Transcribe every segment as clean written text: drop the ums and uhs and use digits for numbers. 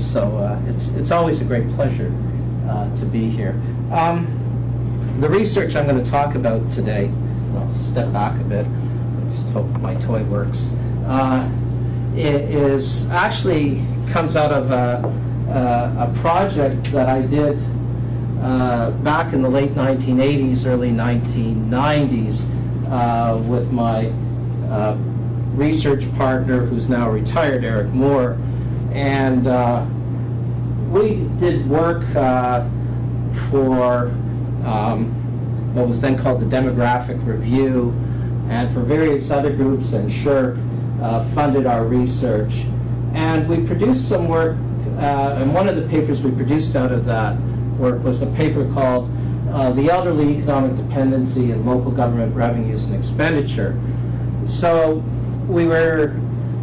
So it's always a great pleasure to be here. The research I'm going to talk about today, I'll step back a bit, let's hope my toy works, is actually comes out of a project that I did back in the late 1980s, early 1990s with my research partner, who's now retired, Eric Moore, and we did work for what was then called the Demographic Review, and for various other groups, and SHRC funded our research. And we produced some work, and one of the papers we produced out of that work was a paper called The Elderly Economic Dependency and Local Government Revenues and Expenditure. So we were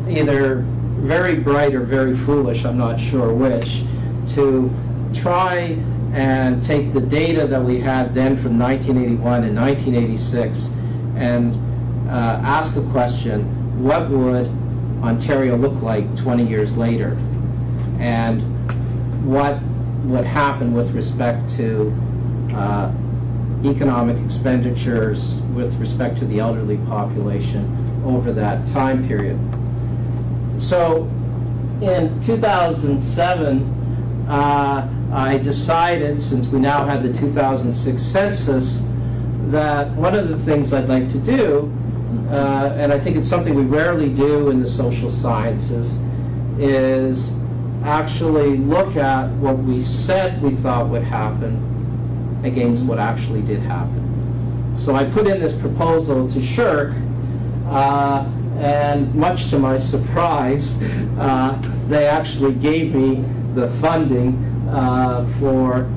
either very bright or very foolish, I'm not sure which, to try and take the data that we had then from 1981 and 1986 and ask the question, what would Ontario look like 20 years later? And what would happen with respect to economic expenditures with respect to the elderly population over that time period. So in 2007, I decided, since we now had the 2006 census, that one of the things I'd like to do, and I think it's something we rarely do in the social sciences, is actually look at what we said we thought would happen against what actually did happen. So I put in this proposal to SHRC, and much to my surprise, they actually gave me the funding for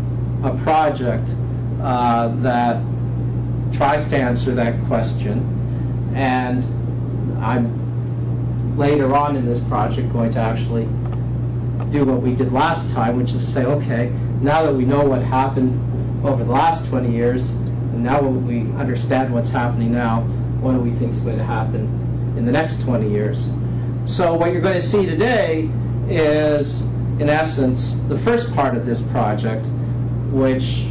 a project that tries to answer that question. And I'm later on in this project going to actually do what we did last time, which is say, okay, now that we know what happened over the last 20 years, and now we understand what's happening now, what do we think is going to happen in the next 20 years? So what you're going to see today is, in essence, the first part of this project, which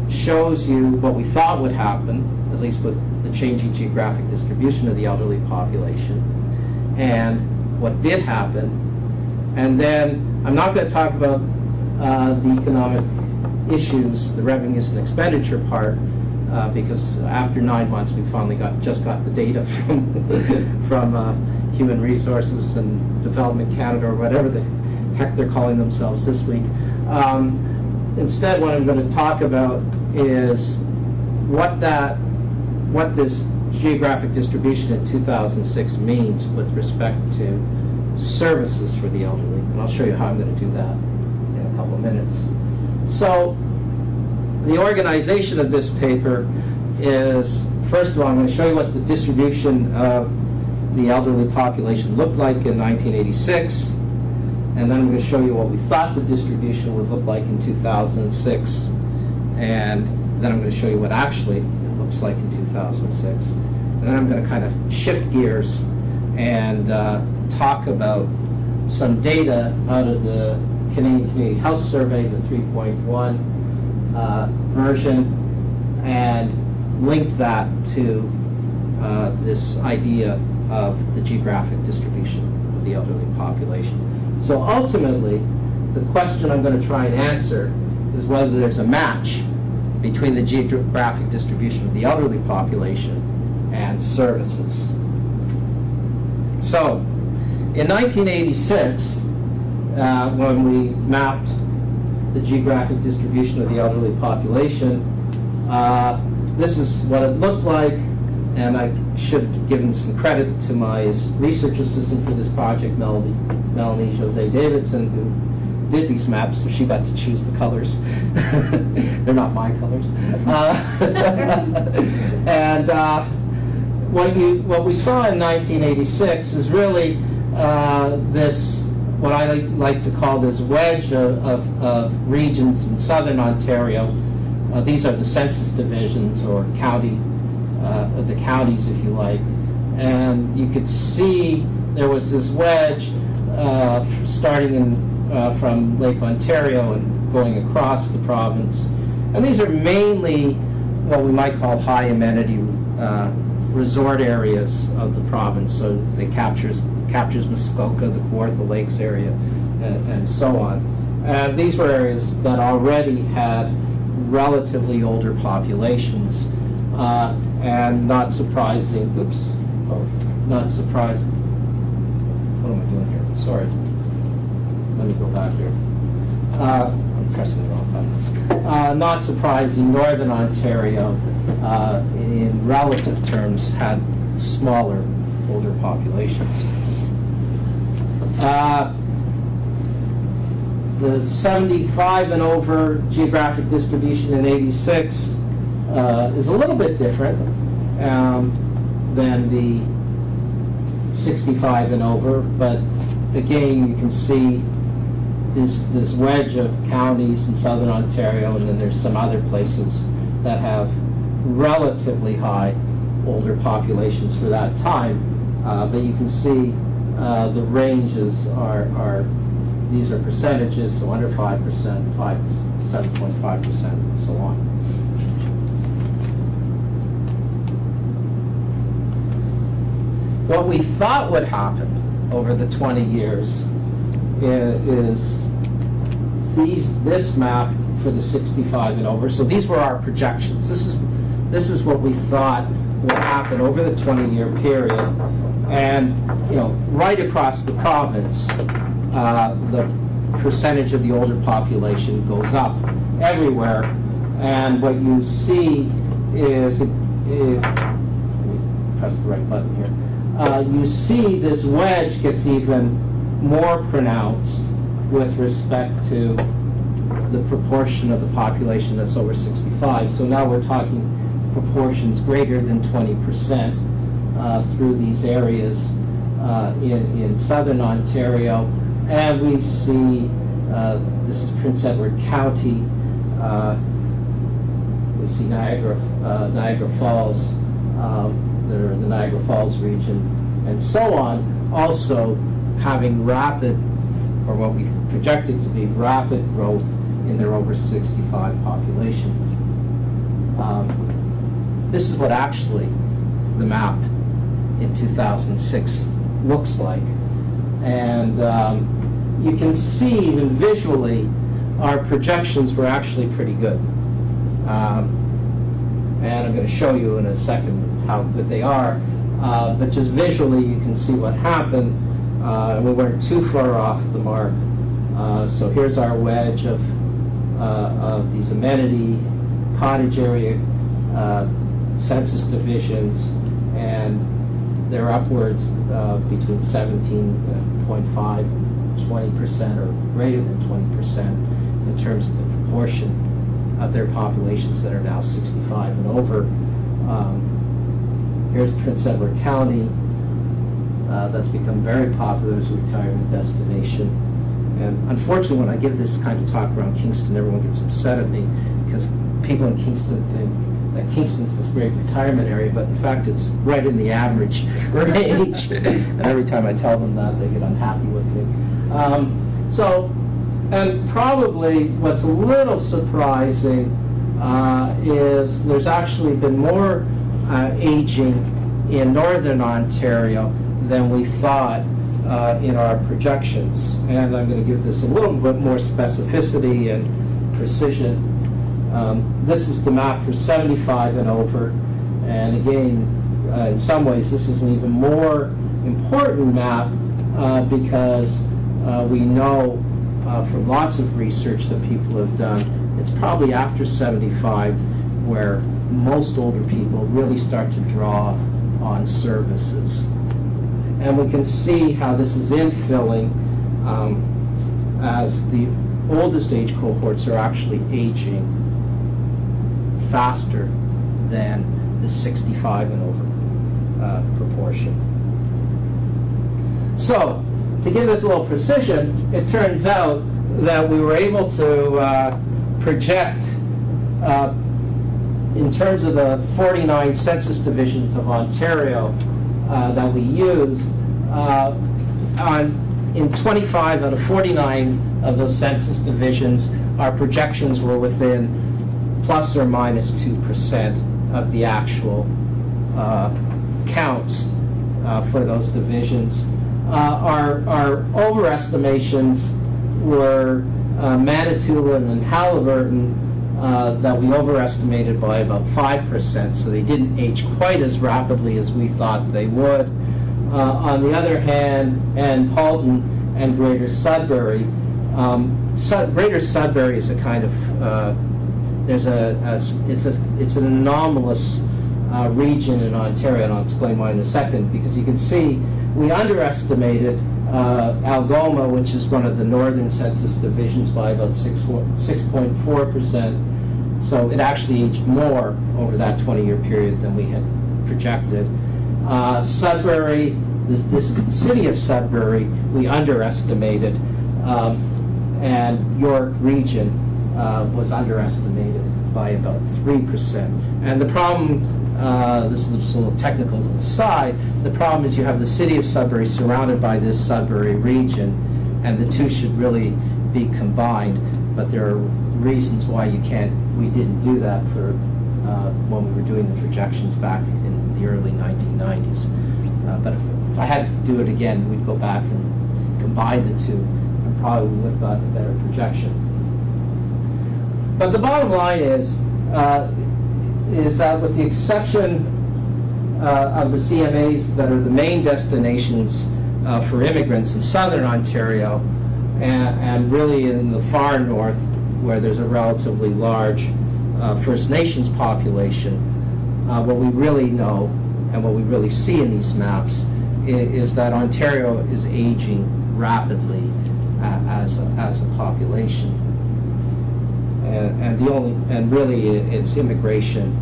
shows you what we thought would happen, at least with the changing geographic distribution of the elderly population, and what did happen. And then I'm not going to talk about the economic issues, the revenues and expenditure part, because after 9 months we finally just got the data from Human Resources and Development Canada, or whatever the heck they're calling themselves this week. Instead, what I'm going to talk about is what this geographic distribution in 2006 means with respect to services for the elderly. And I'll show you how I'm going to do that in a couple of minutes. So the organization of this paper is, first of all, I'm going to show you what the distribution of the elderly population looked like in 1986. And then I'm going to show you what we thought the distribution would look like in 2006. And then I'm going to show you what actually it looks like in 2006. And then I'm going to kind of shift gears and talk about some data out of the Canadian Community Health Survey, the 3.1 version, and link that to this idea of the geographic distribution of the elderly population. So ultimately, the question I'm going to try and answer is whether there's a match between the geographic distribution of the elderly population and services. So, in 1986, when we mapped the geographic distribution of the elderly population, this is what it looked like, and I should have given some credit to my research assistant for this project, Melanie Jose Davidson, who did these maps, so she got to choose the colors. They're not my colors. And what we saw in 1986 is really this, what I like to call this wedge of regions in southern Ontario. These are the census divisions, or the counties, if you like. And you could see there was this wedge starting in from Lake Ontario and going across the province. And these are mainly what we might call high amenity resort areas of the province. So they captures Muskoka, the Kawartha Lakes area, and so on. And these were areas that already had relatively older populations, and not surprising. Not surprising. What am I doing here? Sorry. Let me go back here. I'm pressing the wrong buttons. Not surprising, Northern Ontario, in relative terms, had smaller, older populations. The 75 and over geographic distribution in '86 is a little bit different than the 65 and over, but again, you can see this wedge of counties in Southern Ontario, and then there's some other places that have relatively high older populations for that time. But you can see the ranges are these are percentages, so under 5%, 5 to 7.5%, and so on. What we thought would happen over the 20 years is this map for the 65 and over. So these were our projections. This is what we thought would happen over the 20-year period. And right across the province, the percentage of the older population goes up everywhere. And what you see is, press the right button here. You see this wedge gets even more pronounced with respect to the proportion of the population that's over 65. So now we're talking proportions greater than 20% through these areas in Southern Ontario. And we see, this is Prince Edward County, we see Niagara Falls, the Niagara Falls region, and so on, also having rapid, or what we projected to be rapid growth in their over 65 population. This is what actually the map in 2006 looks like. And you can see even visually our projections were actually pretty good. And I'm going to show you in a second how good they are. But just visually you can see what happened. We weren't too far off the mark. So here's our wedge of these amenity, cottage area, census divisions, and they're upwards between 17.5 and 20% or greater than 20% in terms of the proportion of their populations that are now 65 and over. Here's Prince Edward County. That's become very popular as a retirement destination. And unfortunately, when I give this kind of talk around Kingston, everyone gets upset at me because people in Kingston think that Kingston's this great retirement area, but in fact, it's right in the average range. And every time I tell them that, they get unhappy with me. And probably what's a little surprising is there's actually been more aging in Northern Ontario than we thought in our projections. And I'm going to give this a little bit more specificity and precision. This is the map for 75 and over. And again, in some ways, this is an even more important map because we know from lots of research that people have done, it's probably after 75 where most older people really start to draw on services. And we can see how this is infilling as the oldest age cohorts are actually aging faster than the 65 and over proportion. So, to give this a little precision, it turns out that we were able to project in terms of the 49 census divisions of Ontario that we used, on in 25 out of 49 of those census divisions, our projections were within plus or minus 2% of the actual counts for those divisions. Our overestimations were Manitoulin and Haliburton that we overestimated by about 5%, so they didn't age quite as rapidly as we thought they would. On the other hand, and Halton and Greater Sudbury, Greater Sudbury is a kind of it's an anomalous region in Ontario, and I'll explain why in a second, because you can see we underestimated Algoma, which is one of the northern census divisions, by about 6.4%. So it actually aged more over that 20-year period than we had projected. Sudbury, this is the city of Sudbury, we underestimated, and York region was underestimated by about 3%. And the problem, this is just a little technical aside, the problem is you have the city of Sudbury surrounded by this Sudbury region, and the two should really be combined, but there are reasons why we didn't do that for when we were doing the projections back in the early 1990s. But if I had to do it again, we'd go back and combine the two, and probably would have gotten a better projection. But the bottom line is that with the exception of the CMAs that are the main destinations for immigrants in southern Ontario, and really in the far north, where there's a relatively large First Nations population, what we really know and what we really see in these maps is that Ontario is aging rapidly as a population. And really it's immigration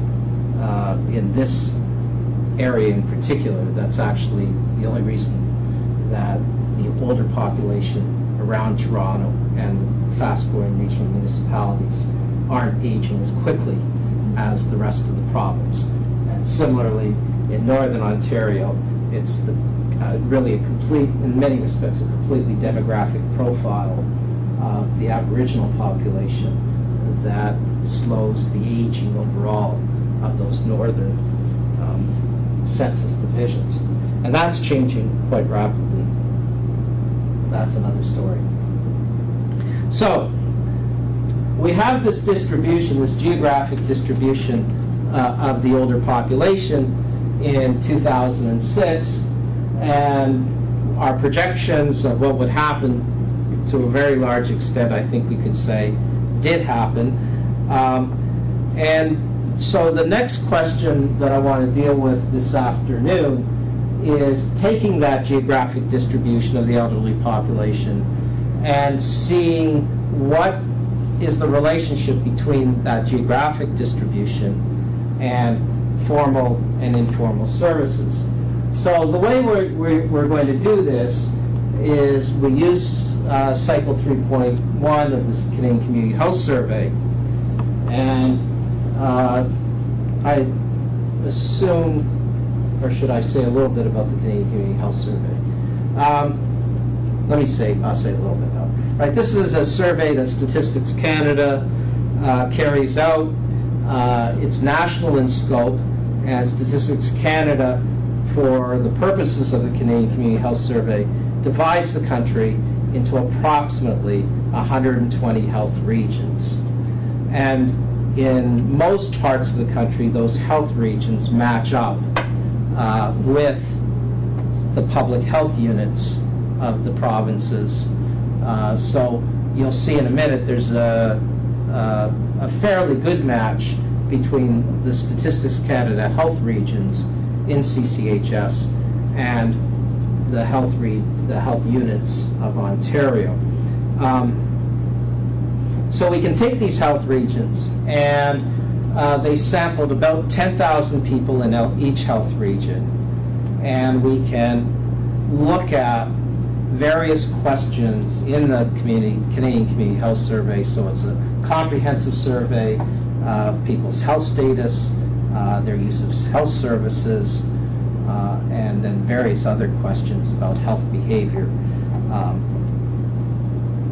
in this area in particular that's actually the only reason that the older population around Toronto and the fast-growing regional municipalities aren't aging as quickly as the rest of the province. And similarly, in Northern Ontario, it's really a complete, in many respects, a completely demographic profile of the Aboriginal population that slows the aging overall of those northern census divisions. And that's changing quite rapidly. That's another story. So, we have this distribution, this geographic distribution of the older population in 2006, and our projections of what would happen, to a very large extent, I think we could say, did happen. And so the next question that I want to deal with this afternoon is taking that geographic distribution of the elderly population and seeing what is the relationship between that geographic distribution and formal and informal services. So the way we're going to do this is we use cycle 3.1 of this Canadian Community Health Survey, and I assume, or should I say a little bit about the Canadian Community Health Survey? I'll say a little bit about it. Right, this is a survey that Statistics Canada carries out. It's national in scope, and Statistics Canada, for the purposes of the Canadian Community Health Survey, divides the country into approximately 120 health regions. And in most parts of the country, those health regions match up with the public health units of the provinces. So you'll see in a minute there's a fairly good match between the Statistics Canada health regions in CCHS and the health units of Ontario. So we can take these health regions, and they sampled about 10,000 people in each health region, and we can look at various questions in the Canadian Community Health Survey. So it's a comprehensive survey of people's health status, their use of health services, and then various other questions about health behavior.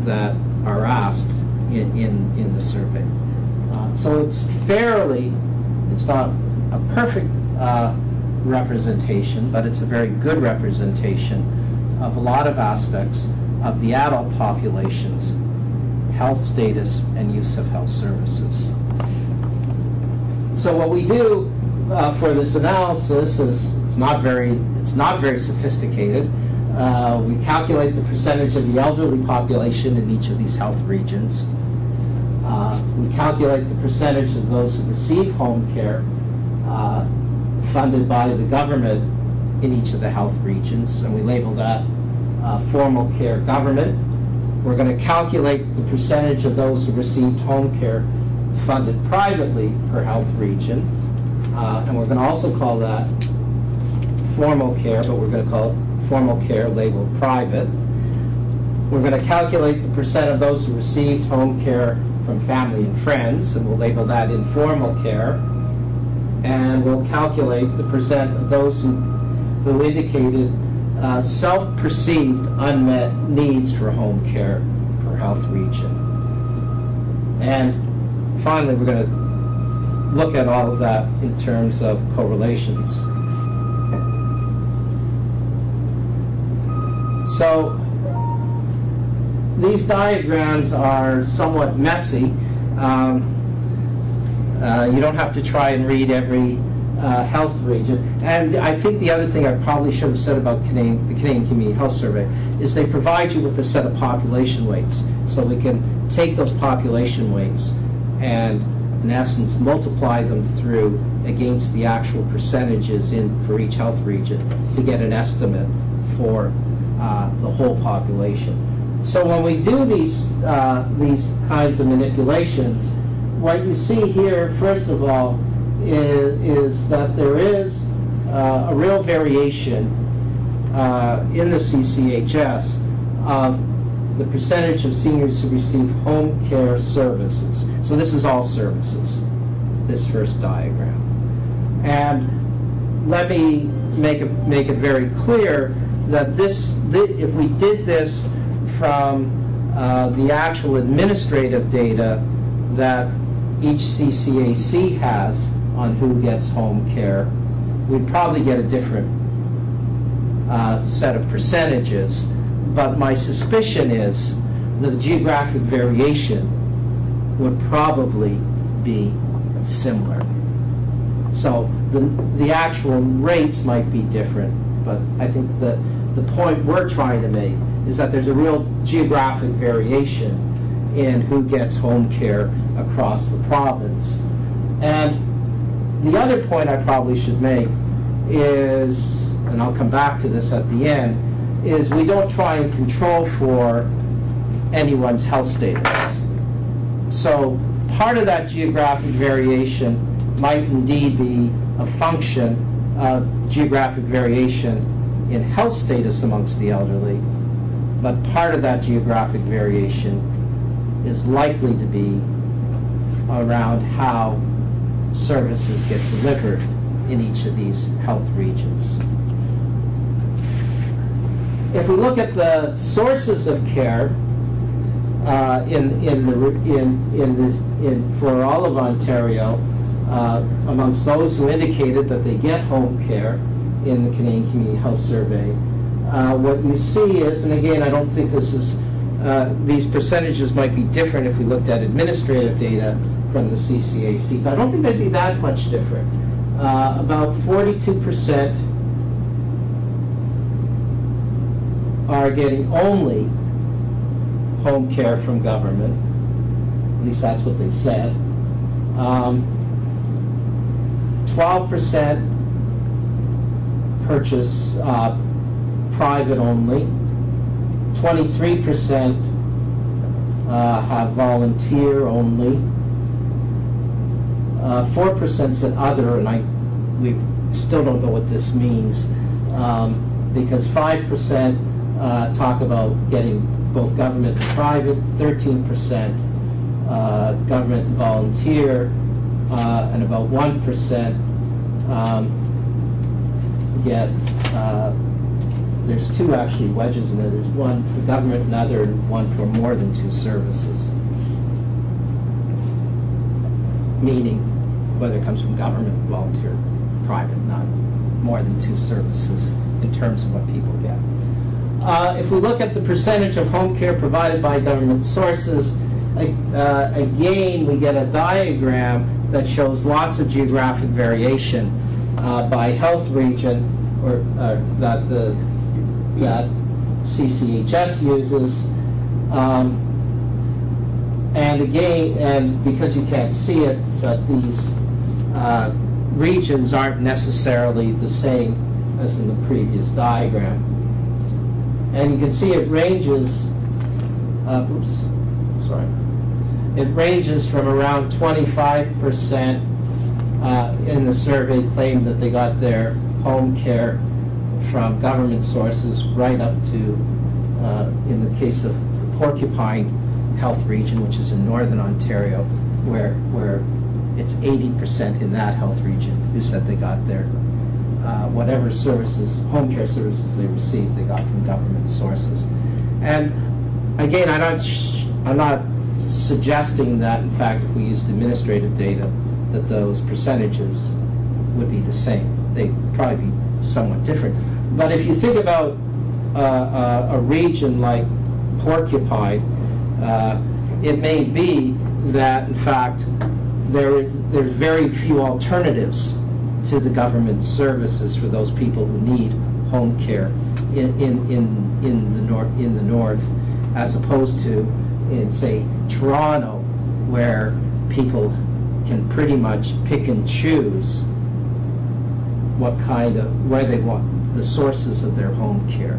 that are asked in the survey. So it's not a perfect representation, but it's a very good representation of a lot of aspects of the adult population's health status and use of health services. So what we do for this analysis is it's not very sophisticated. We calculate the percentage of the elderly population in each of these health regions. We calculate the percentage of those who receive home care funded by the government in each of the health regions, and we label that formal care government. We're going to calculate the percentage of those who received home care funded privately per health region, and we're going to also call that formal care, but we're going to call it formal care labeled private. We're going to calculate the percent of those who received home care from family and friends, and we'll label that informal care. And we'll calculate the percent of those who indicated self-perceived unmet needs for home care per health region. And finally, we're going to look at all of that in terms of correlations. So these diagrams are somewhat messy. You don't have to try and read every health region. And I think the other thing I probably should have said about the Canadian Community Health Survey is they provide you with a set of population weights. So we can take those population weights and, in essence, multiply them through against the actual percentages for each health region to get an estimate for the whole population. So when we do these kinds of manipulations, what you see here, first of all, is that there is a real variation in the CCHS of the percentage of seniors who receive home care services. So this is all services, this first diagram. And let me make it very clear that if we did this from the actual administrative data that each CCAC has on who gets home care, we'd probably get a different set of percentages. But my suspicion is that the geographic variation would probably be similar. So the actual rates might be different, but I think the point we're trying to make is that there's a real geographic variation in who gets home care across the province. And the other point I probably should make is, and I'll come back to this at the end, is we don't try and control for anyone's health status. So part of that geographic variation might indeed be a function of geographic variation in health status amongst the elderly, but part of that geographic variation is likely to be around how services get delivered in each of these health regions. If we look at the sources of care for all of Ontario, amongst those who indicated that they get home care in the Canadian Community Health Survey, what you see is, and again, I don't think this is, these percentages might be different if we looked at administrative data from the CCAC, but I don't think they'd be that much different. About 42% are getting only home care from government. At least that's what they said. 12% purchase private only. 23% have volunteer only. 4% said other, and we still don't know what this means, because 5% talk about getting both government and private, 13% government and volunteer, and about 1% get there's two actually wedges in there. There's one for government and other, and one for more than two services. Meaning, whether it comes from government, volunteer, private, not more than two services in terms of what people get. If we look at the percentage of home care provided by government sources, again, we get a diagram that shows lots of geographic variation by health region, or that CCHS uses. And again, and because you can't see it, but these regions aren't necessarily the same as in the previous diagram. And you can see it ranges, it ranges from around 25% in the survey claim that they got their home care from government sources, right up to, in the case of the Porcupine Health Region, which is in Northern Ontario, where it's 80% in that health region who said they got their whatever services, home care services they received, they got from government sources. And again, I'm not suggesting that, in fact, if we used administrative data, that those percentages would be the same. They'd probably be somewhat different. But if you think about a region like Porcupine, it may be that, in fact, there's very few alternatives to the government services for those people who need home care in the north, as opposed to in, say, Toronto, where people can pretty much pick and choose where they want the sources of their home care.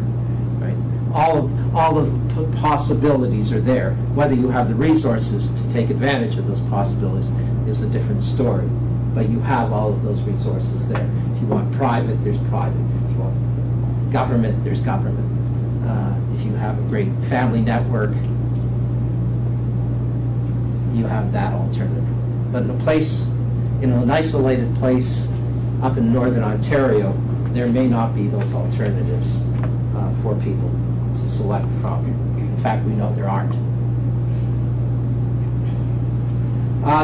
Right? All of the possibilities are there. Whether you have the resources to take advantage of those possibilities is a different story. But you have all of those resources there. If you want private, there's private. If you want government, there's government. If you have a great family network, you have that alternative. But in an isolated place up in Northern Ontario, there may not be those alternatives for people to select from. In fact, we know there aren't.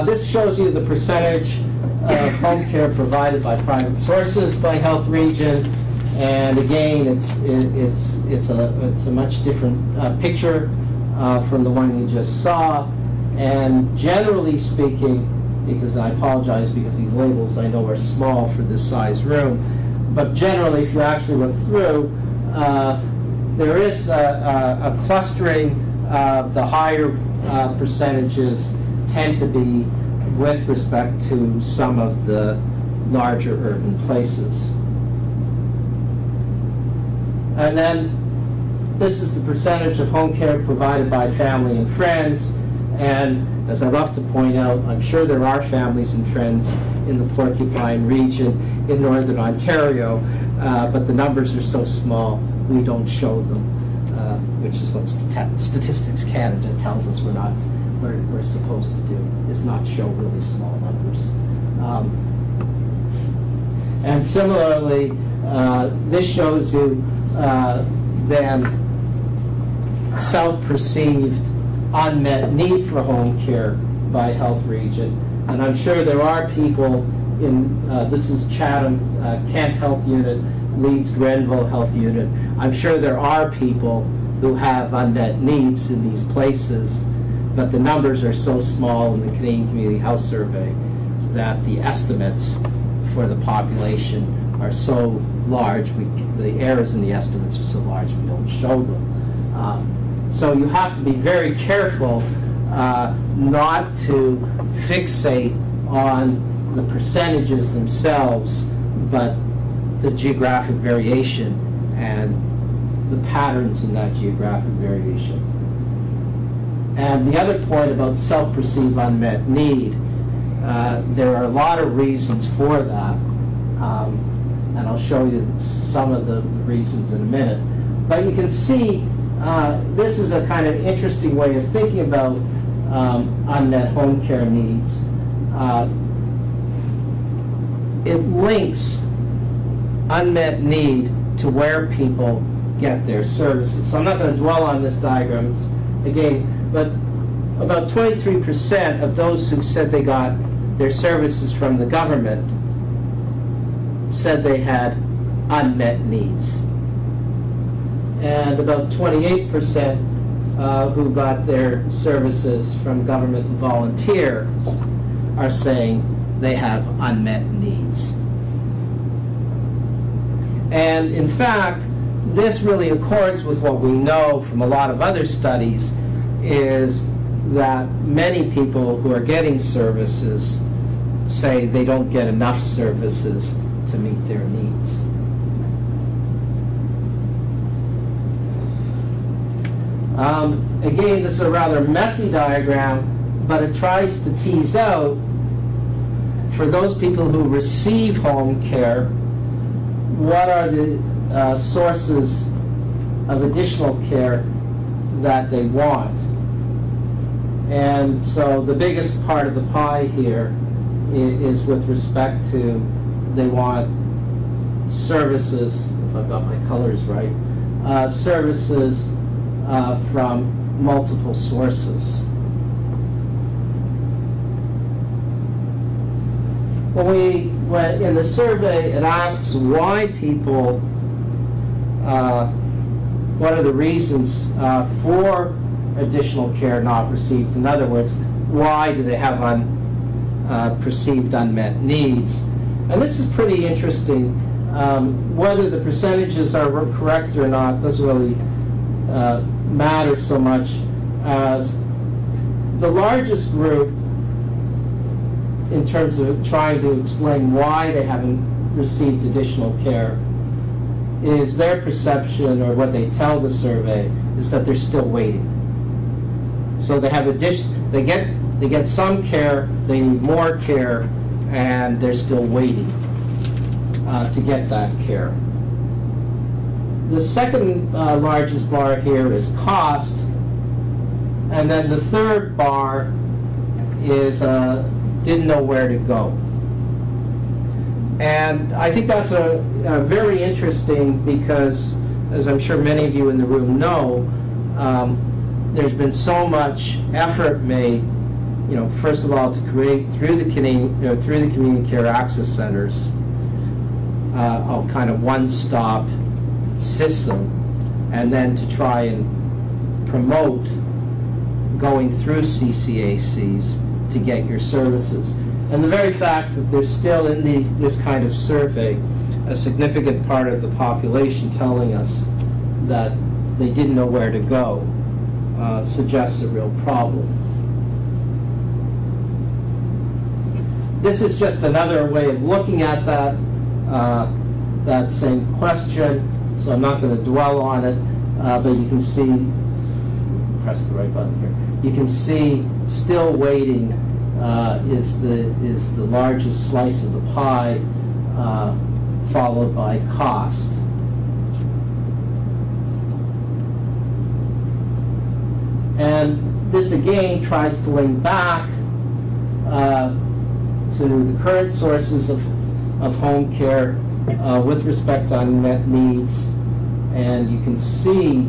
This shows you the percentage of home care provided by private sources by health region, and again, it's a much different picture from the one you just saw. And generally speaking, because I apologize because these labels I know are small for this size room, but generally, if you actually look through, there is a clustering of the higher percentages tend to be with respect to some of the larger urban places. And then this is the percentage of home care provided by family and friends. And as I love to point out, I'm sure there are families and friends in the Porcupine region in Northern Ontario, but the numbers are so small we don't show them, which is what Statistics Canada tells us we're supposed to do, is not show really small numbers. And similarly, this shows you then self-perceived unmet need for home care by health region. And I'm sure there are people in, this is Chatham, Kent Health Unit, Leeds Grenville Health Unit. I'm sure there are people who have unmet needs in these places, but the numbers are so small in the Canadian Community Health Survey that the estimates for the population are so large, the errors in the estimates are so large we don't show them. So you have to be very careful not to fixate on the percentages themselves, but the geographic variation and the patterns in that geographic variation. And the other point about self-perceived unmet need, there are a lot of reasons for that, and I'll show you some of the reasons in a minute. But you can see this is a kind of interesting way of thinking about unmet home care needs. It links unmet need to where people get their services. So I'm not going to dwell on this diagram again, but about 23% of those who said they got their services from the government said they had unmet needs. And about 28% who got their services from government and volunteers are saying they have unmet needs. And in fact, this really accords with what we know from a lot of other studies, is that many people who are getting services say they don't get enough services to meet their needs. Again, this is a rather messy diagram, but it tries to tease out, for those people who receive home care, what are the sources of additional care that they want. And so the biggest part of the pie here is with respect to, they want services, if I've got my colors right, services from multiple sources. When in the survey, it asks why people, what are the reasons for additional care not received? In other words, why do they have perceived unmet needs? And this is pretty interesting. Whether the percentages are correct or not doesn't really matter so much, as the largest group in terms of trying to explain why they haven't received additional care is their perception, or what they tell the survey, is that they're still waiting. So they have they get some care, they need more care, and they're still waiting to get that care. The second largest bar here is cost, and then the third bar is didn't know where to go. And I think that's a very interesting, because, as I'm sure many of you in the room know, there's been so much effort made, first of all, to create through the community care access centers a kind of one-stop system, and then to try and promote going through CCACs to get your services. And the very fact that there's still in this kind of survey a significant part of the population telling us that they didn't know where to go suggests a real problem. This is just another way of looking at that same question, so I'm not going to dwell on it, but you can see, press the right button here, you can see still waiting is the largest slice of the pie, followed by cost. And this again tries to link back to the current sources of home care with respect to unmet needs. And you can see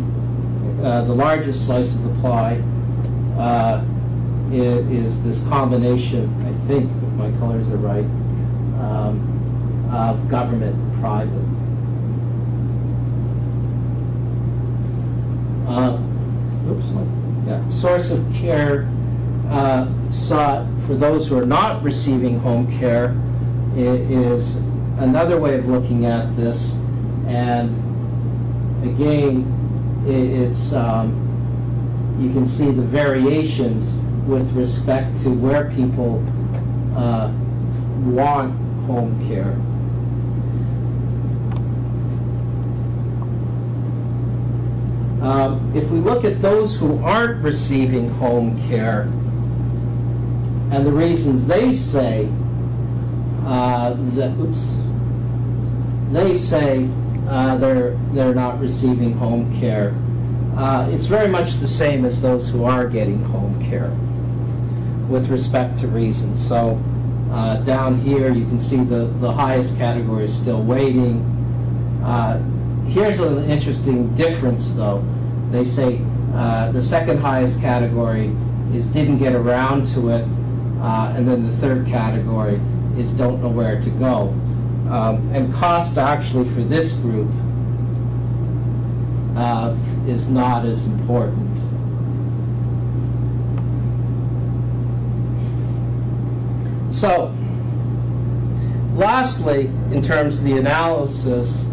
the largest slice of the pie is this combination, I think, if my colors are right, of government and private. Source of care sought for those who are not receiving home care is another way of looking at this, and again, it's you can see the variations with respect to where people want home care. If we look at those who aren't receiving home care and the reasons they say they're not receiving home care, it's very much the same as those who are getting home care with respect to reasons. So down here you can see the highest category is still waiting. here's an interesting difference, though. They say the second highest category is didn't get around to it, and then the third category is don't know where to go. And cost actually for this group is not as important. So, lastly, in terms of the analysis,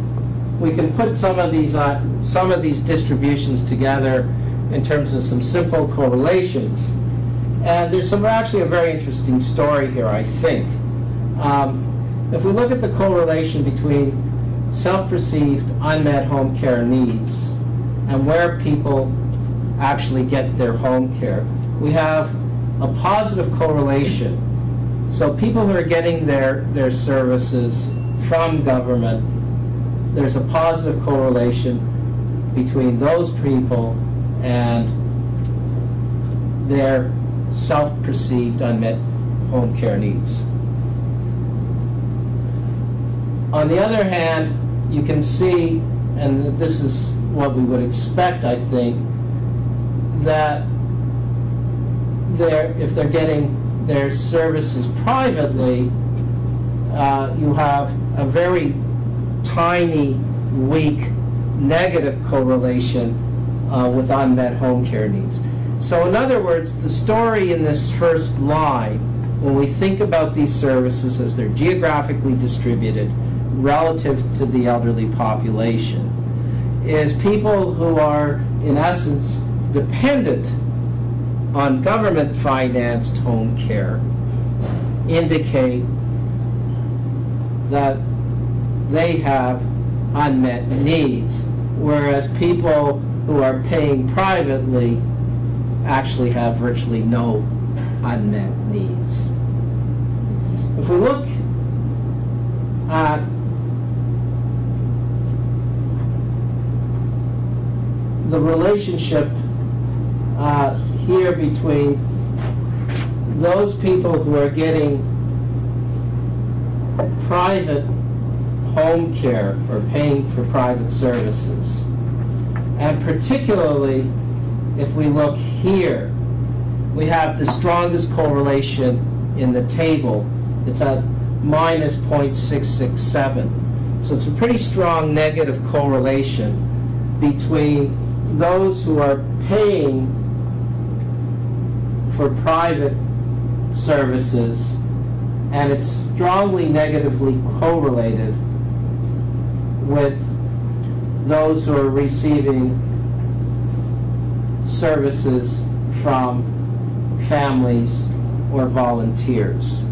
we can put some of these distributions together in terms of some simple correlations. And there's actually a very interesting story here, I think. If we look at the correlation between self-perceived unmet home care needs and where people actually get their home care, we have a positive correlation. So people who are getting their services from government, there's a positive correlation between those people and their self-perceived unmet home care needs. On the other hand, you can see, and this is what we would expect, I think, that if they're getting their services privately, you have a very tiny, weak, negative correlation with unmet home care needs. So in other words, the story in this first line, when we think about these services as they're geographically distributed relative to the elderly population, is people who are, in essence, dependent on government-financed home care indicate that they have unmet needs, whereas people who are paying privately actually have virtually no unmet needs. If we look at the relationship here between those people who are getting private home care or paying for private services, and particularly if we look here, we have the strongest correlation in the table. It's at minus 0.667. So it's a pretty strong negative correlation between those who are paying for private services, and it's strongly negatively correlated with those who are receiving services from families or volunteers.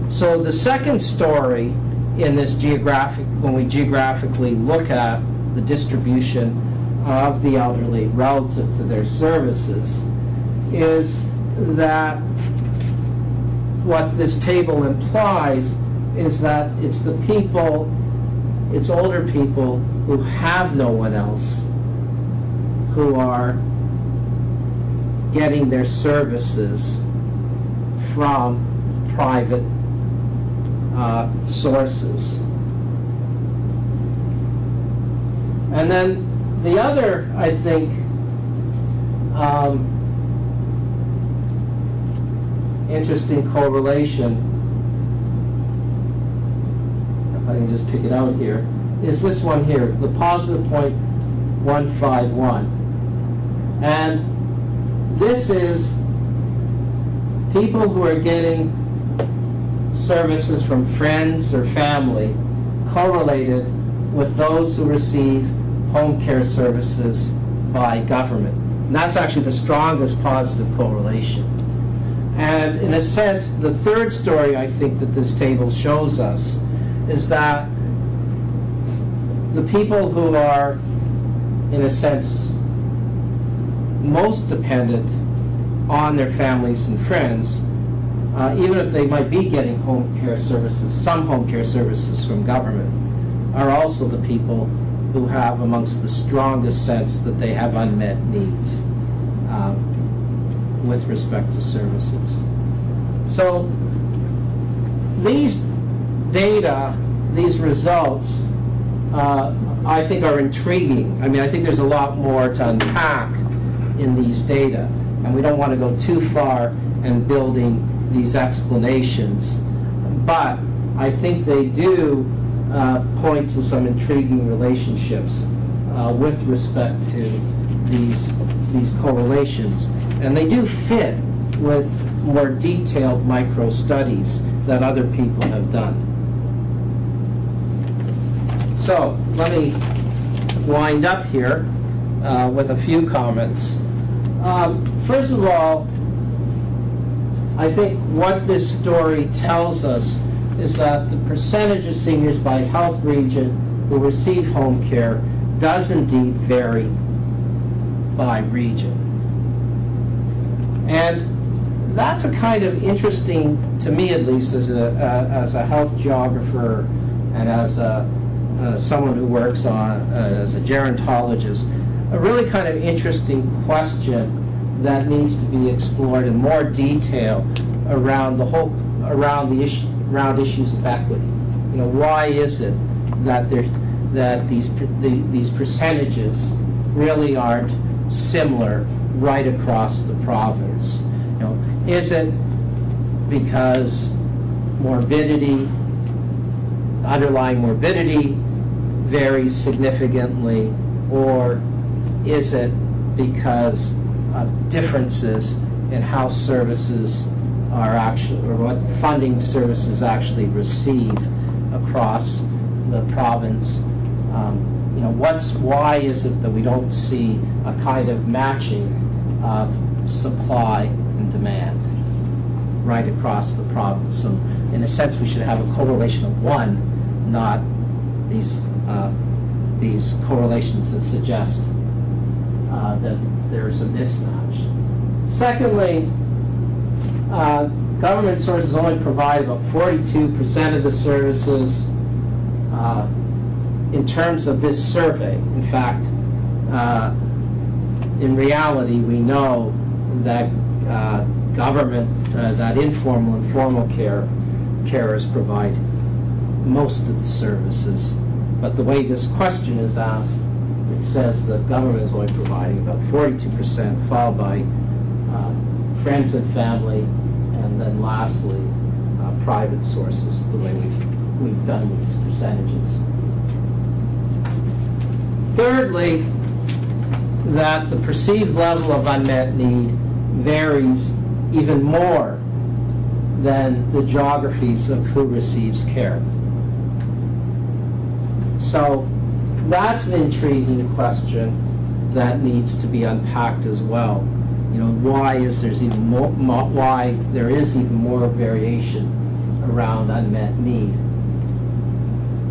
So the second story in this when we geographically look at the distribution of the elderly relative to their services, is that what this table implies is that it's older people who have no one else who are getting their services from private sources. And then the other, I think, interesting correlation, if I can just pick it out here, is this one here, the positive 0.151. And this is people who are getting services from friends or family correlated with those who receive home care services by government. And that's actually the strongest positive correlation. And in a sense, the third story I think that this table shows us is that the people who are, in a sense, most dependent on their families and friends, even if they might be getting home care services, some home care services from government, are also the people who have amongst the strongest sense that they have unmet needs with respect to services. So these data, these results, I think are intriguing. I mean, I think there's a lot more to unpack in these data, and we don't want to go too far in building these explanations. But I think they do point to some intriguing relationships with respect to these correlations. And they do fit with more detailed micro studies that other people have done. So let me wind up here with a few comments. First of all, I think what this story tells us is that the percentage of seniors by health region who receive home care does indeed vary by region. And that's a kind of interesting, to me at least, as a health geographer and as someone who works as a gerontologist, a really kind of interesting question that needs to be explored in more detail around issues of equity. You know, why is it that these percentages really aren't similar right across the province? You know, is it because underlying morbidity varies significantly, or is it because of differences in how services are actually, or what funding services actually receive across the province? You know, why is it that we don't see a kind of matching of supply and demand right across the province? So in a sense, we should have a correlation of one, not these correlations that suggest that there's a mismatch. Secondly, government sources only provide about 42% of the services in terms of this survey. In fact, in reality, we know that that informal and formal carers provide most of the services. But the way this question is asked, it says that government is only providing about 42%, followed by friends and family, and then lastly, private sources, the way we've done these percentages. Thirdly, that the perceived level of unmet need varies even more than the geographies of who receives care. So that's an intriguing question that needs to be unpacked as well. You know, why there is even more variation around unmet need.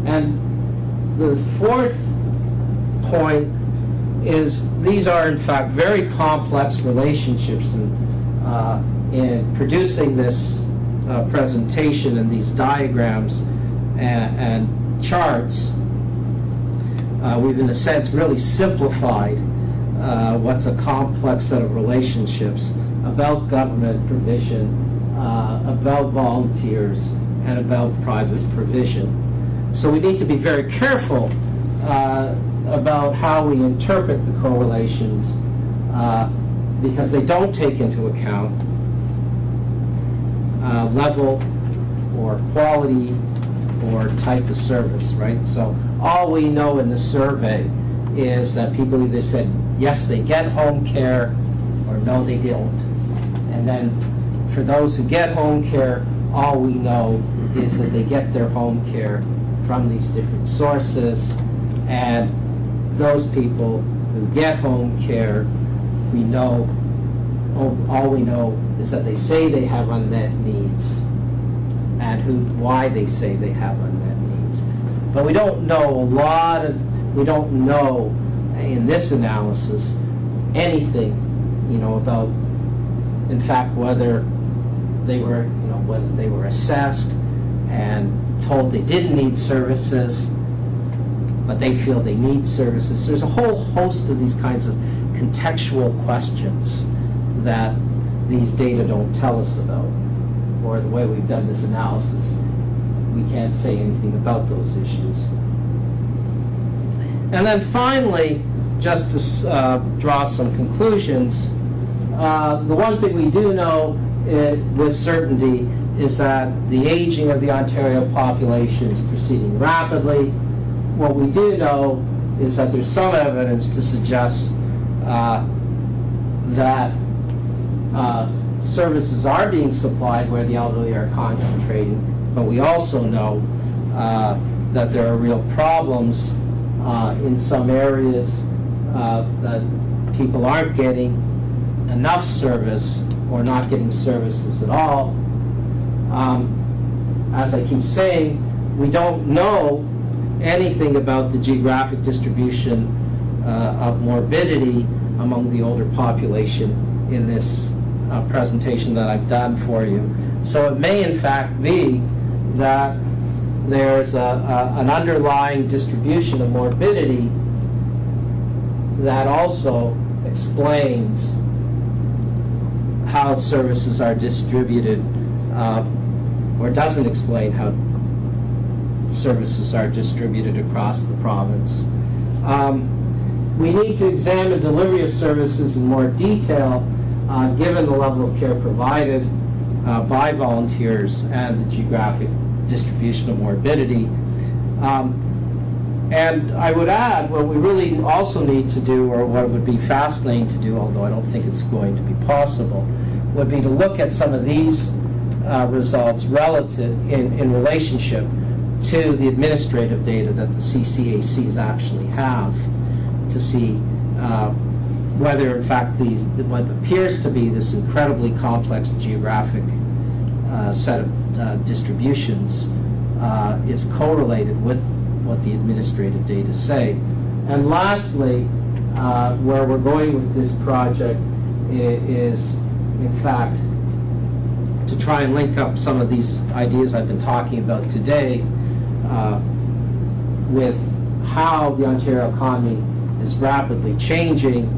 And the fourth point is these are in fact very complex relationships, and in producing this presentation and these diagrams and charts, we've in a sense really simplified what's a complex set of relationships about government provision, about volunteers, and about private provision. So we need to be very careful about how we interpret the correlations because they don't take into account level or quality or type of service, right? So all we know in the survey is that people either said yes, they get home care, or no, they don't. And then for those who get home care, all we know is that they get their home care from these different sources, and those people who get home care, we know, all we know is that they say they have unmet needs, and why they say they have unmet needs. But we don't know we don't know in this analysis anything, you know, about, in fact, whether they were assessed and told they didn't need services, but they feel they need services. There's a whole host of these kinds of contextual questions that these data don't tell us about, or the way we've done this analysis, we can't say anything about those issues. And then finally, just to draw some conclusions, the one thing we do know with certainty is that the aging of the Ontario population is proceeding rapidly. What we do know is that there's some evidence to suggest that services are being supplied where the elderly are concentrating, but we also know that there are real problems in some areas that people aren't getting enough service or not getting services at all. As I keep saying, we don't know anything about the geographic distribution of morbidity among the older population in this presentation that I've done for you. So it may in fact be that there's an underlying distribution of morbidity that also explains how services are distributed, or doesn't explain how services are distributed across the province. We need to examine delivery of services in more detail, given the level of care provided by volunteers and the geographic distribution of morbidity. And I would add, what we really also need to do, or what would be fascinating to do, although I don't think it's going to be possible, would be to look at some of these results relative in relationship to the administrative data that the CCACs actually have, to see whether in fact what appears to be this incredibly complex geographic set of distributions is correlated with what the administrative data say. And lastly, where we're going with this project is, in fact, to try and link up some of these ideas I've been talking about today with how the Ontario economy is rapidly changing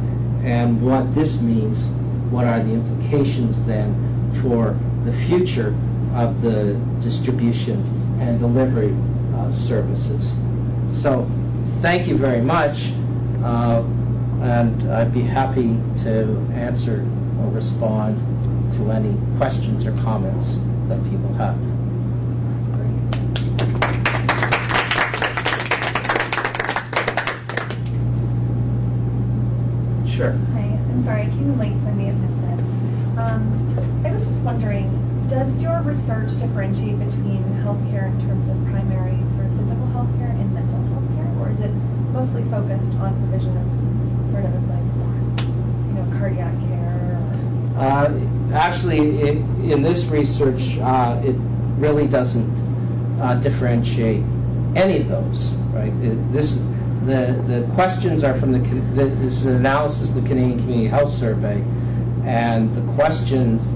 and what this means, what are the implications then for the future of the distribution and delivery of services. So thank you very much, and I'd be happy to answer or respond to any questions or comments that people have. Sure. Hi, I'm sorry, I came in late, so I may have missed this. I was just wondering, does your research differentiate between healthcare in terms of primary sort of physical healthcare and mental health care, or is it mostly focused on provision of sort of like, you know, cardiac care? Actually, in this research, it really doesn't differentiate any of those, right? The questions are from this is an analysis of the Canadian Community Health Survey, and the questions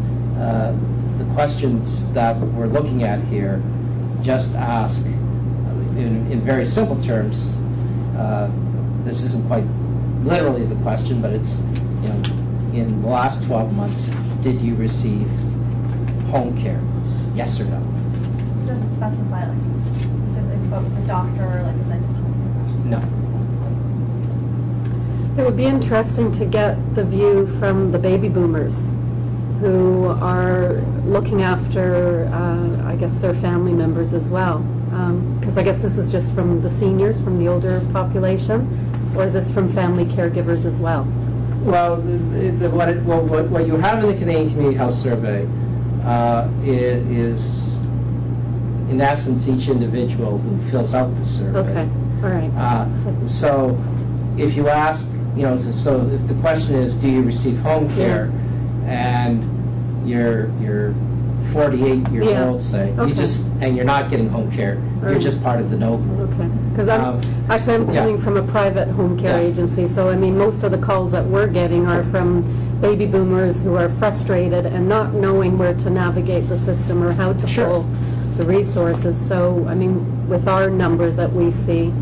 that we're looking at here just ask, in very simple terms, this isn't quite literally the question, but it's, you know, in the last 12 months, did you receive home care? Yes or no? It doesn't specify like specifically if it's a doctor or like a mental health professional. No. It would be interesting to get the view from the baby boomers who are looking after, I guess, their family members as well. Because I guess this is just from the seniors, from the older population, or is this from family caregivers as well? Well, what you have in the Canadian Community Health Survey is, in essence, each individual who fills out the survey. Okay, all right. So if you ask, you know, so if the question is, do you receive home care, and you're 48 years old, say, and you're not getting home care, you're just part of the no group. Okay, because I'm coming from a private home care agency, so I mean, most of the calls that we're getting are from baby boomers who are frustrated and not knowing where to navigate the system or how to pull the resources. So, I mean, with our numbers that we see,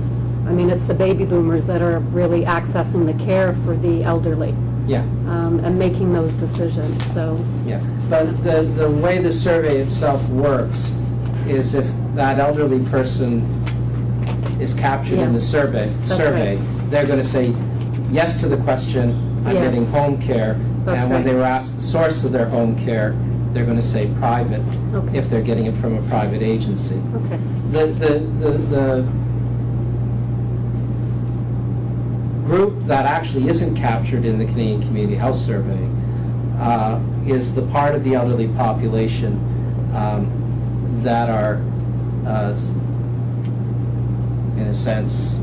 I mean, it's the baby boomers that are really accessing the care for the elderly. Yeah. And making those decisions. So. Yeah, but the way the survey itself works is if that elderly person is captured in Yeah. the survey, right. they're going to say yes to the question, I'm Yes. getting home care. That's And when right. they were asked the source of their home care, they're going to say private, Okay. if they're getting it from a private agency. Okay. The group that actually isn't captured in the Canadian Community Health Survey is the part of the elderly population that are, in a sense,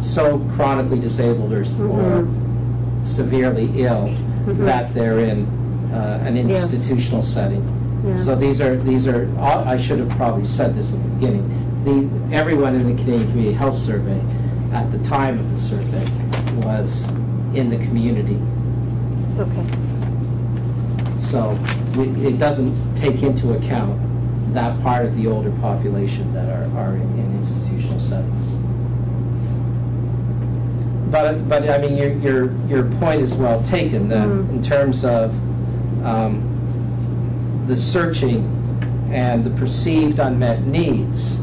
so chronically disabled or severely ill that they're in an institutional setting. Yeah. So these are. I should have probably said this at the beginning. Everyone in the Canadian Community Health Survey, at the time of the survey, was in the community. Okay. So it doesn't take into account that part of the older population that are in institutional settings. But I mean, your point is well taken, that in terms of the searching and the perceived unmet needs,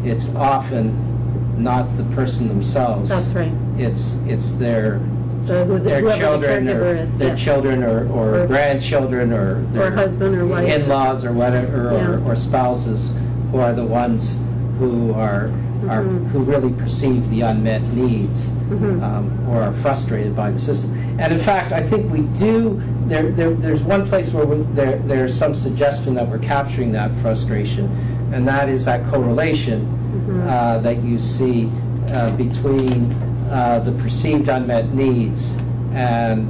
it's often not the person themselves. That's right. It's their Whoever the children, or caregiver is, their yes. children, or grandchildren, or their husband or wife. in-laws, or whatever, Yeah. or spouses, who are the ones who are who really perceive the unmet needs, or are frustrated by the system. And in fact, I think we do. There's one place where there's some suggestion that we're capturing that frustration, and that is that correlation that you see between the perceived unmet needs and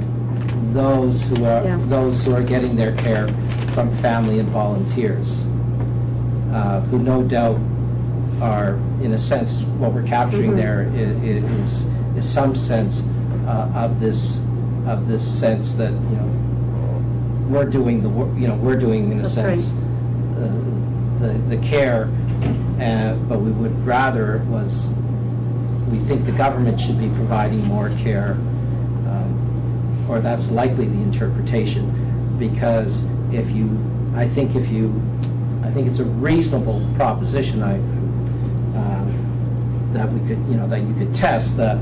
those who are getting their care from family and volunteers, who no doubt are, in a sense, what we're capturing there is some sense of this sense that we're doing the work, we're doing, in a That's sense, the care, but we would rather we think the government should be providing more care, or that's likely the interpretation, because I think it's a reasonable proposition that we could, that you could test, that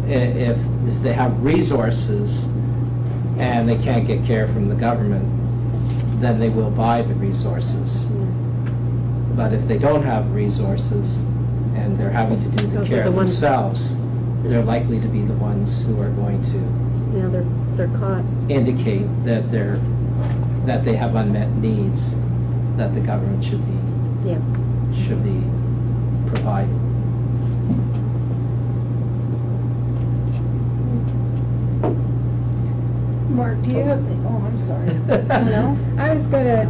if they have resources and they can't get care from the government, then they will buy the resources. But if they don't have resources and they're having to do the Those are care the ones- themselves, they're likely to be the ones who are going to Yeah, they're caught. indicate that they have unmet needs that the government should be providing. Mark, do you have, I'm sorry. Someone else? I was going to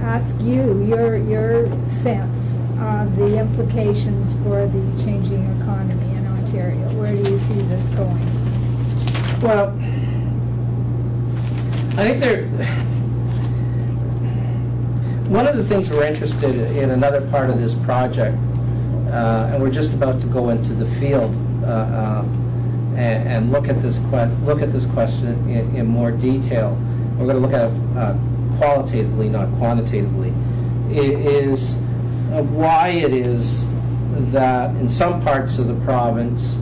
ask you your sense of the implications for the changing economy in Ontario. Where do you see this going? Well, I think one of the things we're interested in another part of this project, and we're just about to go into the field and look at this question in more detail. We're going to look at it qualitatively, not quantitatively. Is why it is that in some parts of the province,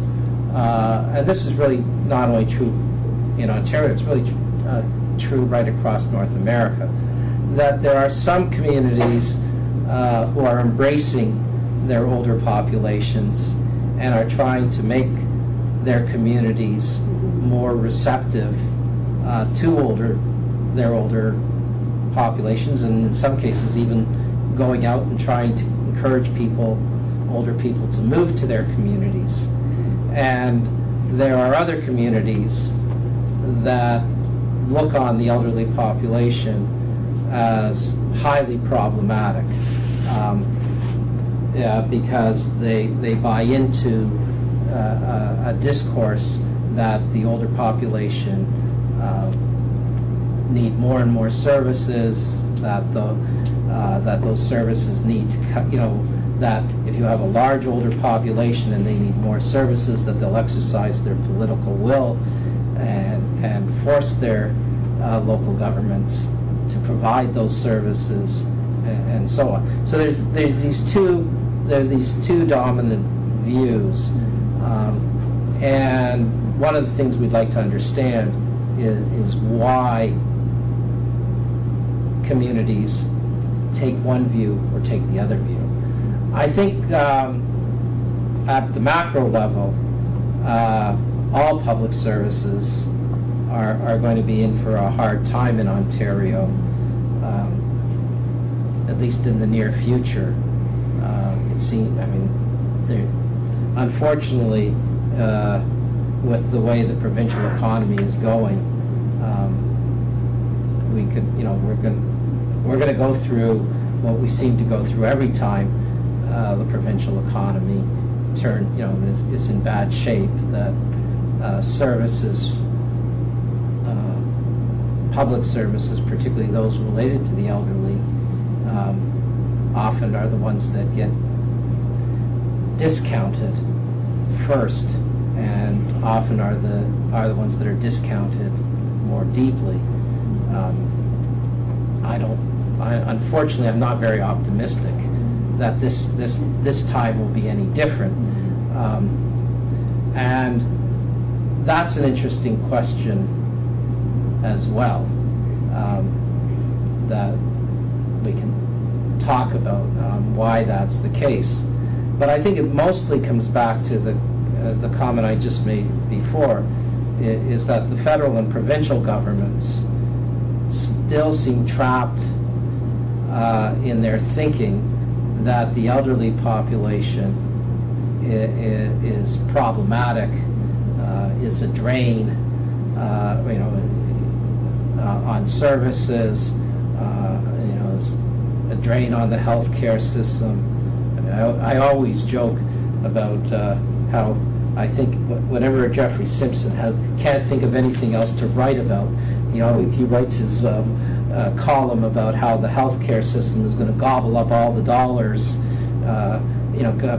and this is really not only true in Ontario, it's really true right across North America, that there are some communities who are embracing their older populations and are trying to make their communities more receptive to their older populations, and in some cases even going out and trying to encourage older people to move to their communities. And there are other communities that look on the elderly population as highly problematic, because they buy into a discourse that the older population need more and more services, that those services need to cut, that if you have a large older population and they need more services, that they'll exercise their political will and force their local governments to provide those services, and so on. So there's these two there are these two dominant views, and one of the things we'd like to understand is why communities take one view or take the other view. I think at the macro level, all public services are going to be in for a hard time in Ontario, at least in the near future. It seems, I mean, unfortunately, with the way the provincial economy is going, we could, you know, we're going to go through what we seem to go through every time the provincial economy is in bad shape. That services, public services, particularly those related to the elderly, often are the ones that get discounted first, and often are the ones that are discounted more deeply. Unfortunately, I'm not very optimistic that this time will be any different, and that's an interesting question as well, that we can talk about why that's the case. But I think it mostly comes back to the comment I just made before, is that the federal and provincial governments still seem trapped in their thinking that the elderly population is problematic, is a drain, on services, is a drain on the healthcare system. I always joke about how I think whenever Jeffrey Simpson can't think of anything else to write about, he writes his column about how the healthcare system is going to gobble up all the dollars,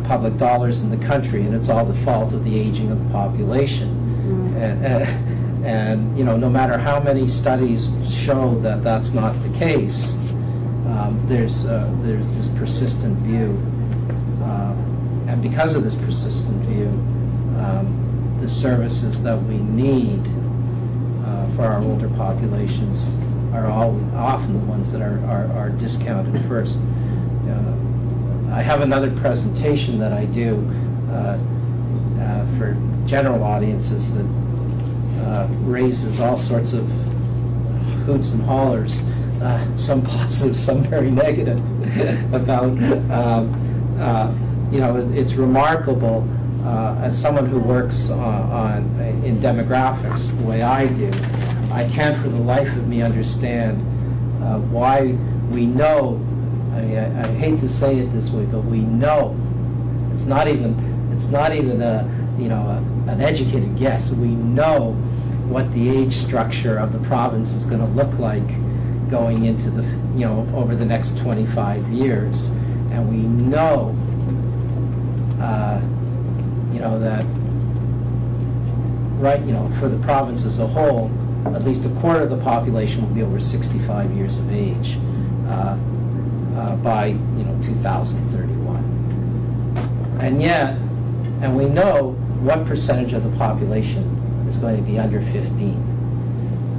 public dollars in the country, and it's all the fault of the aging of the population. And no matter how many studies show that that's not the case, there's this persistent view, and because of this persistent view, the services that we need for our older populations are often the ones that are discounted first. I have another presentation that I do for general audiences that raises all sorts of hoots and hollers, some positive, some very negative, about, it's remarkable, as someone who works in demographics the way I do, I can't for the life of me understand why we know, I hate to say it this way, but we know, it's not even an educated guess, we know what the age structure of the province is going to look like going into over the next 25 years, and we know that for the province as a whole, at least a quarter of the population will be over 65 years of age by 2031, and we know what percentage of the population is going to be under 15.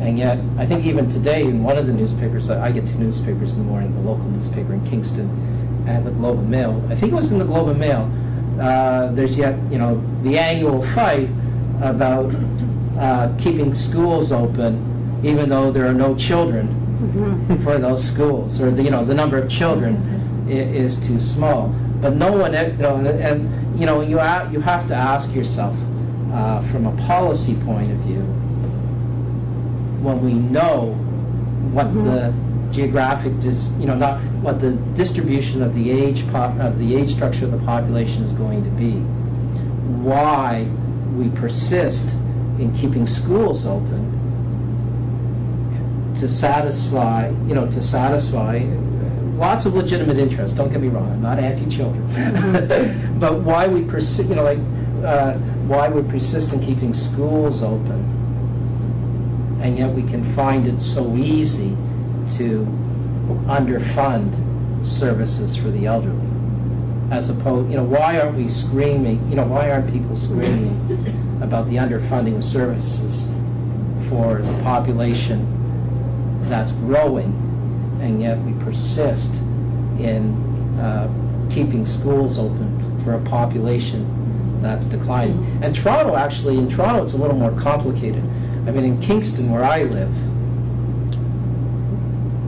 And yet, I think even today in one of the newspapers, I get two newspapers in the morning, the local newspaper in Kingston and the Globe and Mail. I think it was in the Globe and Mail, there's yet, the annual fight about keeping schools open even though there are no children for those schools, or the number of children is too small. But no one, you have to ask yourself, from a policy point of view, when we know what the geographic, not what the distribution of the age structure of the population is going to be, why we persist in keeping schools open to satisfy lots of legitimate interests. Don't get me wrong, I'm not anti-children, but why we persist, why we persist in keeping schools open, and yet we can find it so easy to underfund services for the elderly. as opposed, why aren't we screaming, why aren't people screaming about the underfunding of services for the population that's growing, and yet we persist in keeping schools open for a population that's declining. And Toronto, actually, in Toronto it's a little more complicated. I mean, in Kingston, where I live,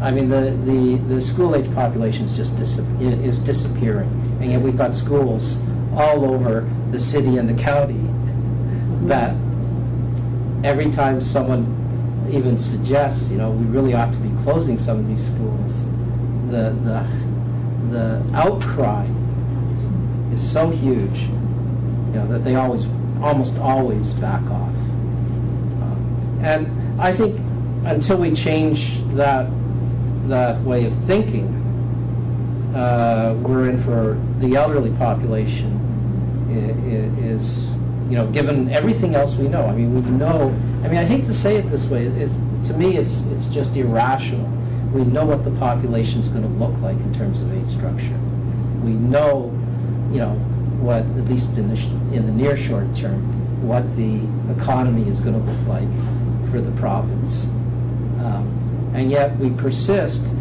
I mean, the school-age population is disappearing, and yet we've got schools all over the city and the county that every time someone even suggests, we really ought to be closing some of these schools, the outcry is so huge, that they almost always back off. And I think until we change that way of thinking, we're in for the elderly population is given everything else we know. I mean, I hate to say it this way. To me, it's just irrational. We know what the population is going to look like in terms of age structure. We know, what, at least in the near short term, what the economy is going to look like for the province. And yet we persist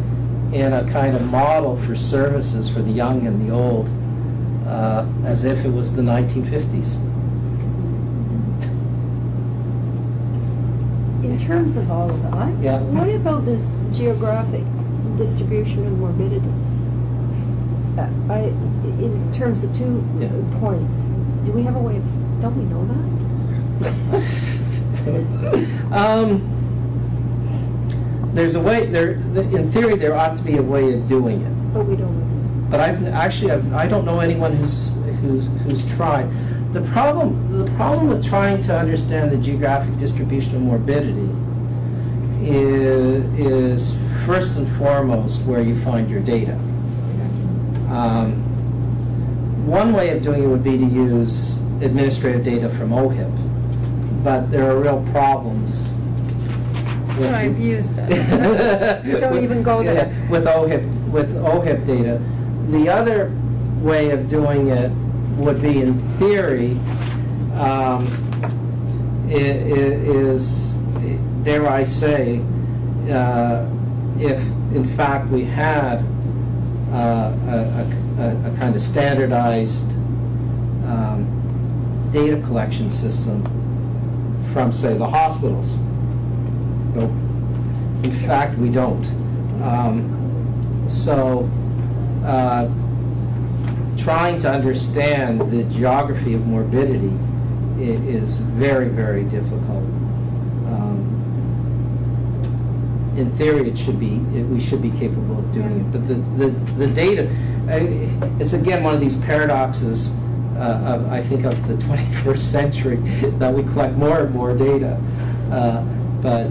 in a kind of model for services for the young and the old as if it was the 1950s. In terms of all of that, Yeah. what about this geographic distribution of morbidity? In terms of 2 Yeah. points, do we have a way of, don't we know that? There's a way. In theory, there ought to be a way of doing it. But we don't know. But I don't know anyone who's tried. The problem with trying to understand the geographic distribution of morbidity is first and foremost where you find your data. One way of doing it would be to use administrative data from OHIP, but there are real problems. I've used it. Don't even go there. With OHIP data. The other way of doing it would be, in theory, is, dare I say, if in fact we had a kind of standardized data collection system from, say, the hospitals. But in fact, we don't. Trying to understand the geography of morbidity is very, very difficult. In theory, we should be capable of doing it, but the data, it's again one of these paradoxes I think of the 21st century, that we collect more and more data, but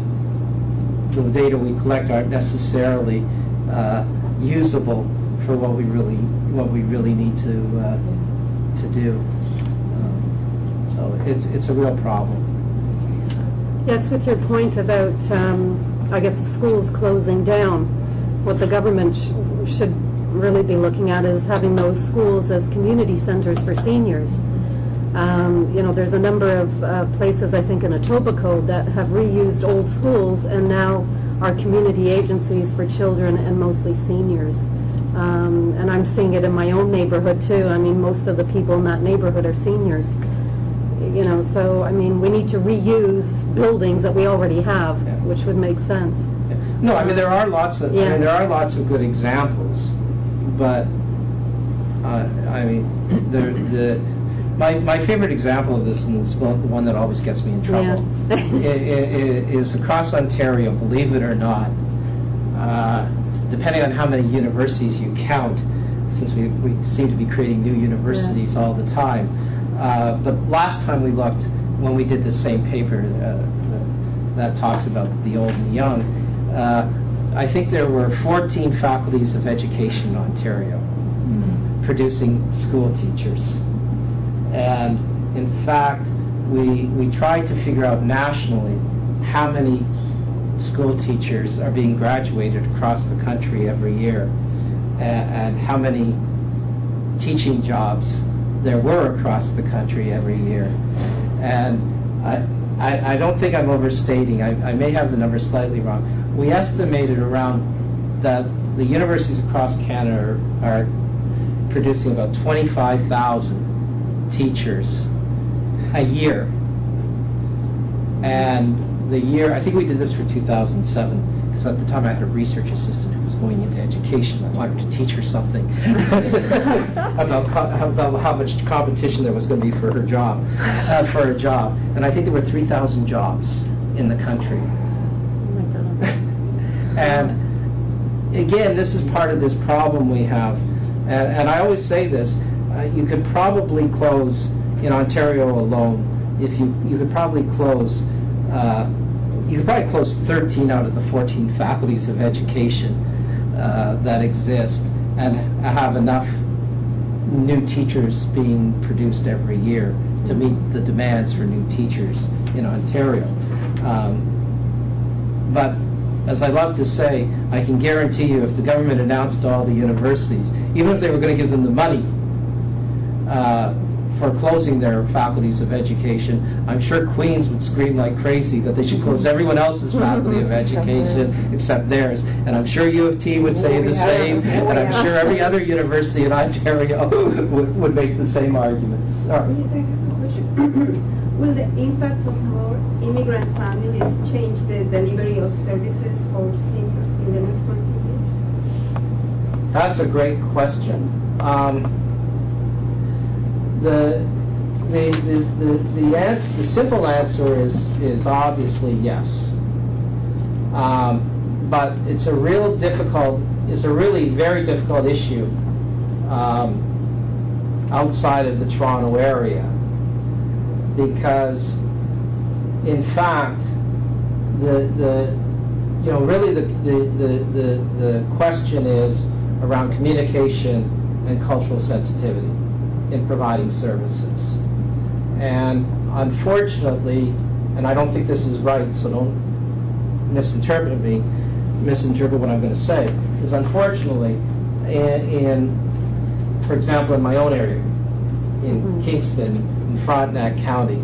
the data we collect aren't necessarily usable for what we really need to do. So it's a real problem. Yes, with your point about, I guess, the schools closing down, what the government should really be looking at is having those schools as community centers for seniors. There's a number of places, I think, in Etobicoke that have reused old schools and now are community agencies for children and mostly seniors. And I'm seeing it in my own neighborhood too. I mean, most of the people in that neighborhood are seniors. So I mean, we need to reuse buildings that we already have, Yeah. which would make sense. No, I mean there are lots of Yeah. there are lots of good examples, but I mean my favorite example of this, and it's the one that always gets me in trouble, is across Ontario. Believe it or not, depending on how many universities you count, since we seem to be creating new universities all the time. But last time we looked, when we did the same paper that talks about the old and the young, I think there were 14 faculties of education in Ontario producing school teachers. And in fact, we tried to figure out nationally how many school teachers are being graduated across the country every year, and how many teaching jobs there were across the country every year. And I don't think I'm overstating. I may have the numbers slightly wrong. We estimated around that the universities across Canada are producing about 25,000 teachers a year. And the year, I think we did this for 2007, because at the time I had a research assistant who was going into education. I wanted to teach her something about how much competition there was going to be for her job, And I think there were 3,000 jobs in the country. Oh my God. And again, this is part of this problem we have. And I always say this, you could probably close, in Ontario alone, if you could probably close 13 out of the 14 faculties of education that exist, and have enough new teachers being produced every year to meet the demands for new teachers in Ontario. But as I love to say, I can guarantee you if the government announced to all the universities, even if they were going to give them the money for closing their faculties of education, I'm sure Queens would scream like crazy that they should close everyone else's faculty of education except theirs. And I'm sure U of T would say the same, and I'm sure every other university in Ontario would make the same arguments. Sorry. Yes, I have a question. Will the impact of more immigrant families change the delivery of services for seniors in the next 20 years? That's a great question. The simple answer is obviously yes. But it's a really very difficult issue outside of the Toronto area, because in fact the question is around communication and cultural sensitivity in providing services. And unfortunately, and I don't think this is right, so don't misinterpret what I'm going to say, is unfortunately, for example, in my own area, in Kingston, in Frontenac County,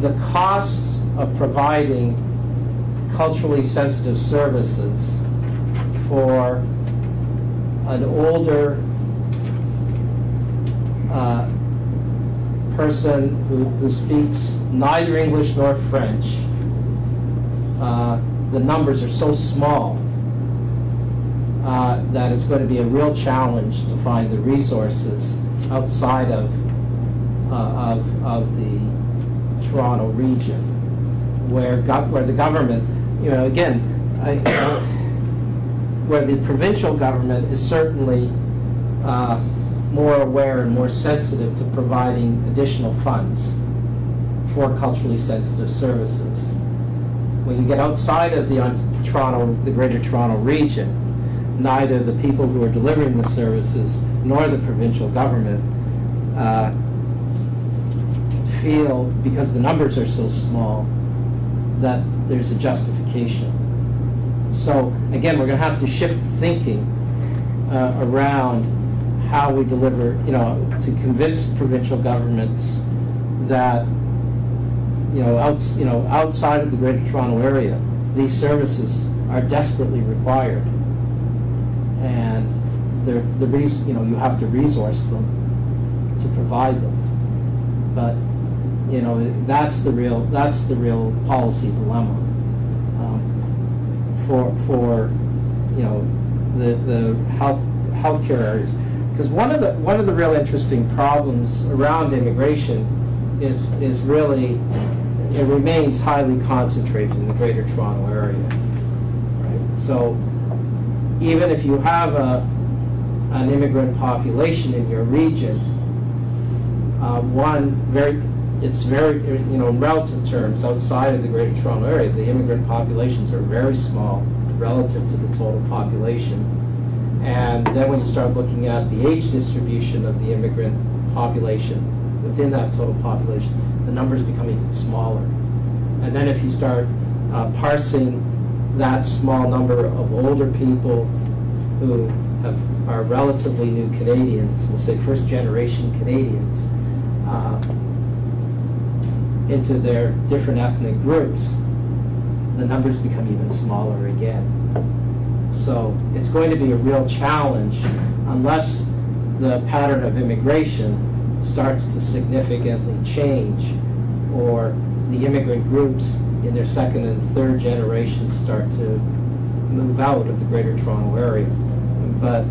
the costs of providing culturally sensitive services for an older person who speaks neither English nor French, the numbers are so small that it's going to be a real challenge to find the resources outside of the Toronto region, where the government, where the provincial government is certainly more aware and more sensitive to providing additional funds for culturally sensitive services. When you get outside of the Greater Toronto region, neither the people who are delivering the services nor the provincial government feel, because the numbers are so small, that there's a justification. So again, we're going to have to shift thinking around how we deliver, to convince provincial governments that, outside of the Greater Toronto area, these services are desperately required, and you have to resource them to provide them. But that's the real policy dilemma for the healthcare areas. Because one of the real interesting problems around immigration is really, it remains highly concentrated in the Greater Toronto area. Right? So even if you have an immigrant population in your region, it's very, in relative terms, outside of the Greater Toronto area, the immigrant populations are very small relative to the total population. And then when you start looking at the age distribution of the immigrant population within that total population, the numbers become even smaller. And then if you start parsing that small number of older people who are relatively new Canadians, we'll say first-generation Canadians, into their different ethnic groups, the numbers become even smaller again. So it's going to be a real challenge unless the pattern of immigration starts to significantly change, or the immigrant groups in their second and third generations start to move out of the Greater Toronto area. But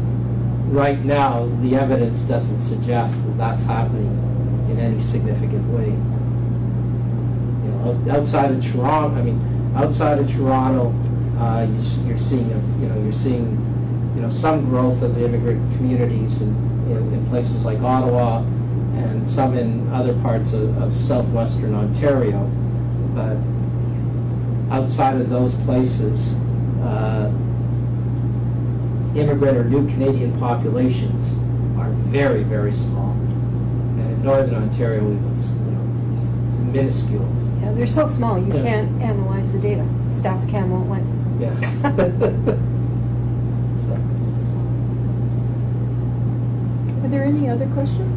right now, the evidence doesn't suggest that that's happening in any significant way. You know, outside of Toronto, you're seeing some growth of the immigrant communities in places like Ottawa, and some in other parts of southwestern Ontario. But outside of those places, immigrant or new Canadian populations are very, very small. And in Northern Ontario, it was minuscule. Yeah, they're so small, you Yeah. can't analyze the data. StatsCan won't let you. Yeah. So. Are there any other questions?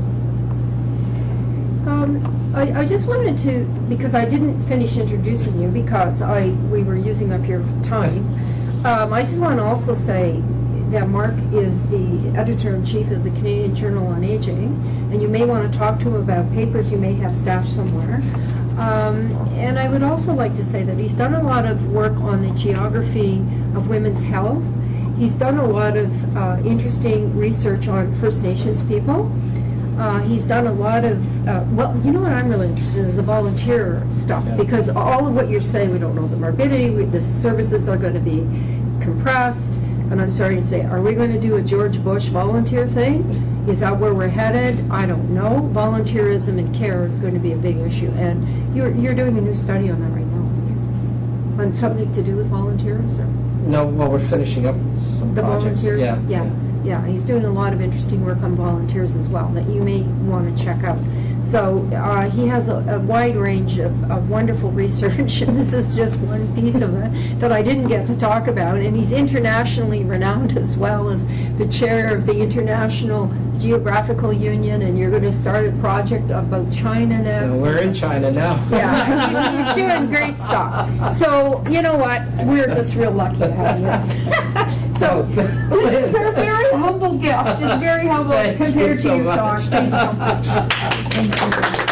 I just wanted to, because I didn't finish introducing you because we were using up your time. I just want to also say that Mark is the editor-in-chief of the Canadian Journal on Aging, and you may want to talk to him about papers you may have stashed somewhere. And I would also like to say that he's done a lot of work on the geography of women's health. He's done a lot of interesting research on First Nations people. He's done a lot of, well, you know what I'm really interested in is the volunteer stuff, Yeah. because all of what you're saying, we don't know the morbidity, the services are going to be compressed, and I'm sorry to say, are we going to do a George Bush volunteer thing? Is that where we're headed? I don't know. Volunteerism in care is going to be a big issue, and you're doing a new study on that right now, on something to do with volunteers, or? No, well, we're finishing up some The projects. volunteers? Yeah. Yeah, he's doing a lot of interesting work on volunteers as well that you may want to check out. So he has a wide range of wonderful research, and this is just one piece of it that I didn't get to talk about. And he's internationally renowned as well as the chair of the International Geographical Union, and you're going to start a project about China next. We're in China now. Yeah, he's doing great stuff. So, you know what? We're just real lucky to have you. So, this is our very humble gift. It's very humble Thank you compared so to your much. talk. Thanks so much. Thank you.